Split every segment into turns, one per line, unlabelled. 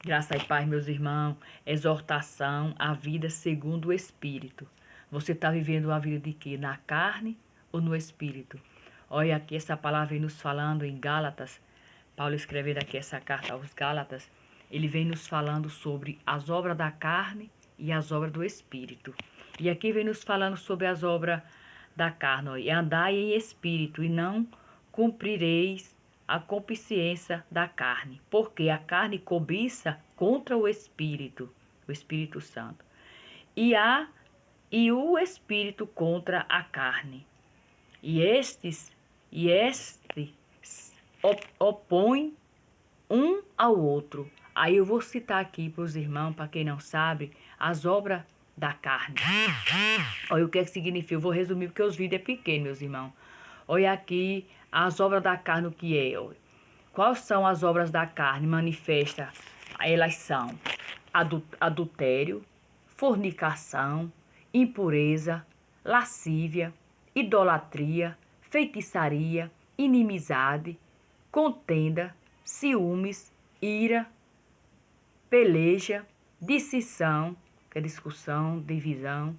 Graça e paz, meus irmãos. Exortação à vida segundo o Espírito. Você está vivendo uma vida de quê? Na carne ou no Espírito? Olha aqui, essa palavra vem nos falando em Gálatas. Paulo escrevendo aqui essa carta aos Gálatas. Ele vem nos falando sobre as obras da carne e as obras do Espírito. E aqui vem nos falando sobre as obras da carne. Olha, andai em Espírito e não cumprireis a concupiscência da carne, porque a carne cobiça contra o Espírito Santo, e o Espírito contra a carne. E este opõe um ao outro. Aí eu vou citar aqui para os irmãos, para quem não sabe, as obras da carne. Olha o que significa. Eu vou resumir porque os vídeos é pequeno, meus irmãos. Olha aqui as obras da carne, o que é? Quais são as obras da carne? Manifesta, elas são adultério, fornicação, impureza, lascívia, idolatria, feitiçaria, inimizade, contenda, ciúmes, ira, peleja, dissensão, que é discussão, divisão,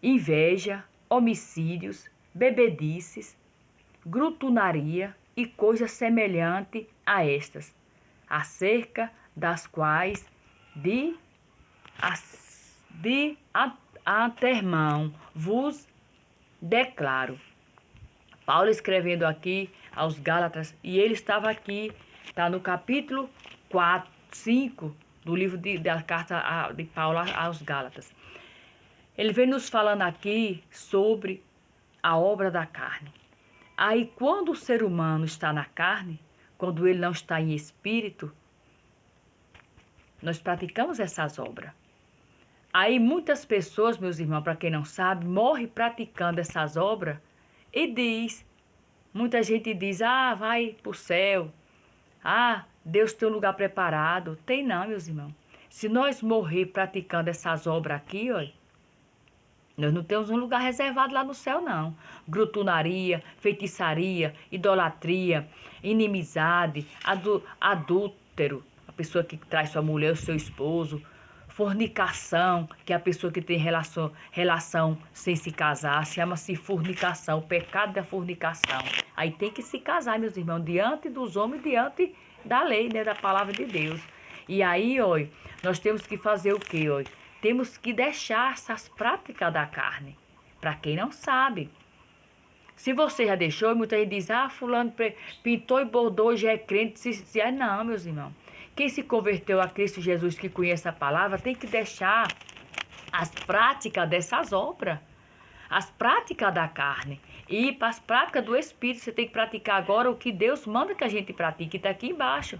inveja, homicídios, bebedices, grutunaria e coisas semelhantes a estas, acerca das quais de antemão vos declaro. Paulo escrevendo aqui aos Gálatas, e ele estava aqui, está no capítulo 5 do livro da carta de Paulo aos Gálatas. Ele vem nos falando aqui sobre a obra da carne. Aí, quando o ser humano está na carne, quando ele não está em espírito, nós praticamos essas obras. Aí, muitas pessoas, meus irmãos, para quem não sabe, morrem praticando essas obras e muita gente diz, vai para o céu, Deus tem um lugar preparado. Tem não, meus irmãos. Se nós morrer praticando essas obras aqui, olha, nós não temos um lugar reservado lá no céu, não. Grutunaria, feitiçaria, idolatria, inimizade, adúltero, a pessoa que traz sua mulher ou seu esposo, fornicação, que é a pessoa que tem relação sem se casar, chama-se fornicação, o pecado da fornicação. Aí tem que se casar, meus irmãos, diante dos homens, diante da lei, né, da palavra de Deus. E aí, olha, nós temos que fazer o quê, olha? Temos que deixar essas práticas da carne. Para quem não sabe. Se você já deixou, muita gente diz, fulano pintou e bordou, já é crente. Não, meus irmãos. Quem se converteu a Cristo Jesus, que conhece a palavra, tem que deixar as práticas dessas obras. As práticas da carne. E para as práticas do Espírito, você tem que praticar agora o que Deus manda que a gente pratique. Está aqui embaixo.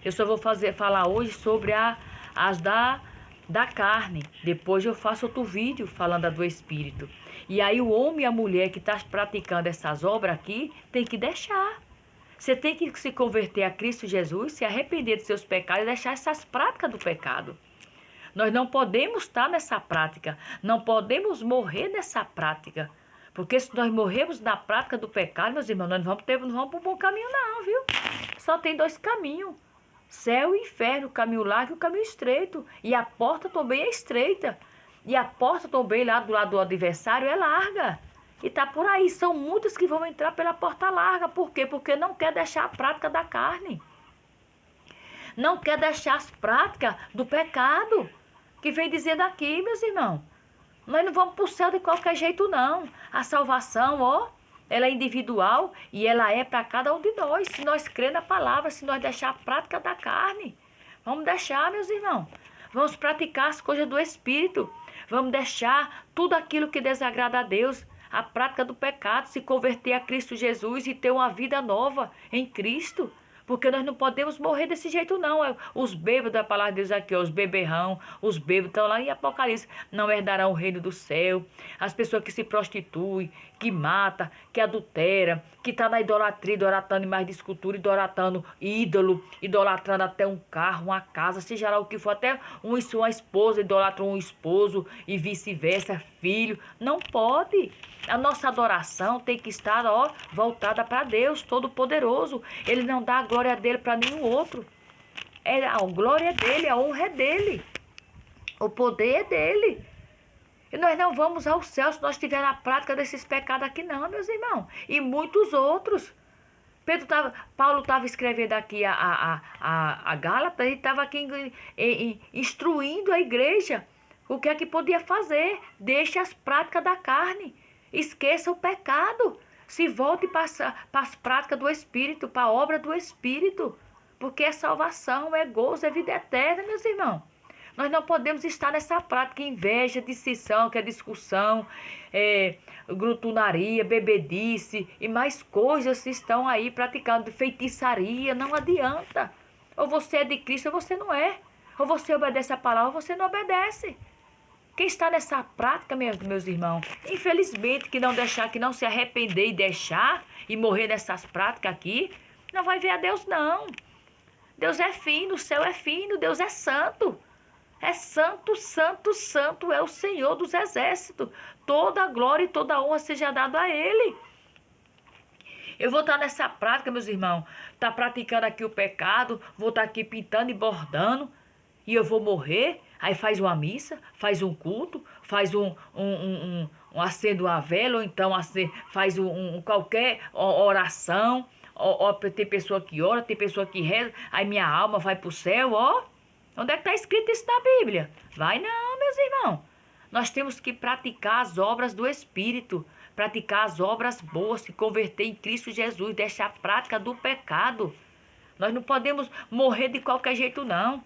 Eu só vou falar hoje sobre as da carne. Depois eu faço outro vídeo falando do Espírito. E aí o homem e a mulher que está praticando essas obras aqui, tem que deixar. Você tem que se converter a Cristo Jesus, se arrepender de seus pecados e deixar essas práticas do pecado. Nós não podemos estar nessa prática. Não podemos morrer nessa prática. Porque se nós morrermos na prática do pecado, meus irmãos, nós não vamos para o bom caminho não, viu? Só tem 2 caminhos. Céu e inferno, o caminho largo e o caminho estreito. E a porta também é estreita. E a porta também lá do lado do adversário é larga. E tá por aí. São muitos que vão entrar pela porta larga. Por quê? Porque não quer deixar a prática da carne. Não quer deixar as práticas do pecado. Que vem dizendo aqui, meus irmãos. Nós não vamos para o céu de qualquer jeito, não. A salvação, ela é individual e ela é para cada um de nós. Se nós crer na palavra, se nós deixar a prática da carne. Vamos deixar, meus irmãos. Vamos praticar as coisas do Espírito. Vamos deixar tudo aquilo que desagrada a Deus. A prática do pecado, se converter a Cristo Jesus e ter uma vida nova em Cristo. Porque nós não podemos morrer desse jeito, não. Os bêbados da palavra de Deus aqui, os beberrão, os bêbados estão lá em Apocalipse, não herdarão o reino do céu. As pessoas que se prostituem, que matam, que adulteram, que estão na idolatria, idolatrando mais de escultura, idolatrando ídolo, idolatrando até um carro, uma casa, seja lá o que for, até uma esposa idolatra um esposo e vice-versa, filho. Não pode. A nossa adoração tem que estar, voltada para Deus Todo-Poderoso. Ele não dá a glória dele para nenhum outro. A glória é dele, a honra é dele. O poder é dele. E nós não vamos ao céu se nós estivermos na prática desses pecados aqui não, meus irmãos. E muitos outros. Paulo estava escrevendo aqui a Gálatas e estava aqui instruindo a igreja o que é que podia fazer. Deixe as práticas da carne. Esqueça o pecado. Se volte para as práticas do Espírito, para a obra do Espírito. Porque é salvação, é gozo, é vida eterna, meus irmãos. Nós não podemos estar nessa prática, inveja, dissensão, que é discussão, glutonaria, bebedice e mais coisas estão aí praticando, feitiçaria, não adianta. Ou você é de Cristo ou você não é. Ou você obedece a palavra ou você não obedece. Quem está nessa prática, meus irmãos, infelizmente, que não se arrepender e deixar e morrer nessas práticas aqui, não vai ver a Deus, não. Deus é fino, o céu é fino, Deus é santo. É santo, santo, santo é o Senhor dos exércitos. Toda a glória e toda a honra seja dada a Ele. Eu vou estar nessa prática, meus irmãos. Tá praticando aqui o pecado, vou estar aqui pintando e bordando. E eu vou morrer. Aí faz uma missa, faz um culto, faz acende uma vela, ou então faz qualquer oração. Tem pessoa que ora, tem pessoa que reza. Aí minha alma vai para o céu, ó. Onde é que está escrito isso na Bíblia? Vai não, meus irmãos. Nós temos que praticar as obras do Espírito, praticar as obras boas, se converter em Cristo Jesus, deixar a prática do pecado. Nós não podemos morrer de qualquer jeito, não.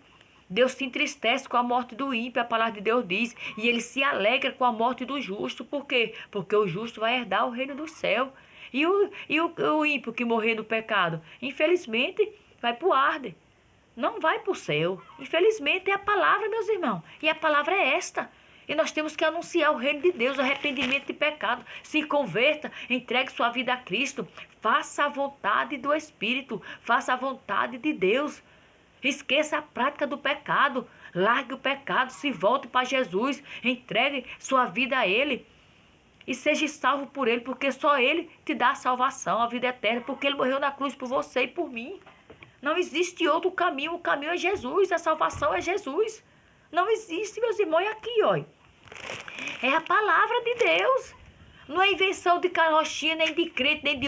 Deus se entristece com a morte do ímpio, a palavra de Deus diz, e Ele se alegra com a morte do justo. Por quê? Porque o justo vai herdar o reino do céu. E o ímpio que morrer no pecado, infelizmente, vai para o Hades. Não vai para o céu. Infelizmente é a palavra, meus irmãos. E a palavra é esta. E nós temos que anunciar o reino de Deus, o arrependimento de pecado. Se converta, entregue sua vida a Cristo. Faça a vontade do Espírito. Faça a vontade de Deus. Esqueça a prática do pecado. Largue o pecado, se volte para Jesus. Entregue sua vida a Ele. E seja salvo por Ele, porque só Ele te dá a salvação, a vida eterna. Porque Ele morreu na cruz por você e por mim. Não existe outro caminho, o caminho é Jesus, a salvação é Jesus. Não existe, meus irmãos, é aqui, ó. É a palavra de Deus. Não é invenção de carochinha, nem de crente, nem de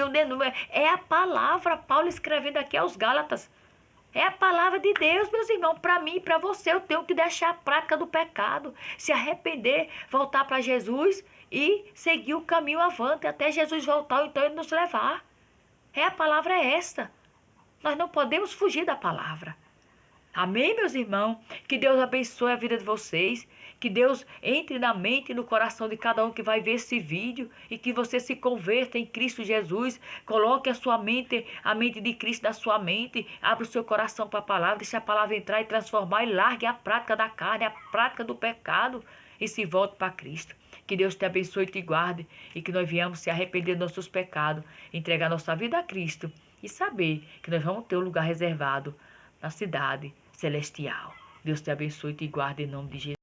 é a palavra, Paulo escrevendo aqui aos Gálatas. É a palavra de Deus, meus irmãos. Para mim e para você, eu tenho que deixar a prática do pecado, se arrepender, voltar para Jesus e seguir o caminho avante até Jesus voltar, ou então Ele nos levar. A palavra é esta. Nós não podemos fugir da palavra. Amém, meus irmãos? Que Deus abençoe a vida de vocês. Que Deus entre na mente e no coração de cada um que vai ver esse vídeo. E que você se converta em Cristo Jesus. Coloque a mente de Cristo na sua mente. Abra o seu coração para a palavra. Deixe a palavra entrar e transformar. E largue a prática da carne, a prática do pecado. E se volte para Cristo. Que Deus te abençoe e te guarde. E que nós viemos se arrepender dos nossos pecados. Entregar nossa vida a Cristo. E saber que nós vamos ter um lugar reservado na cidade celestial. Deus te abençoe e te guarde em nome de Jesus.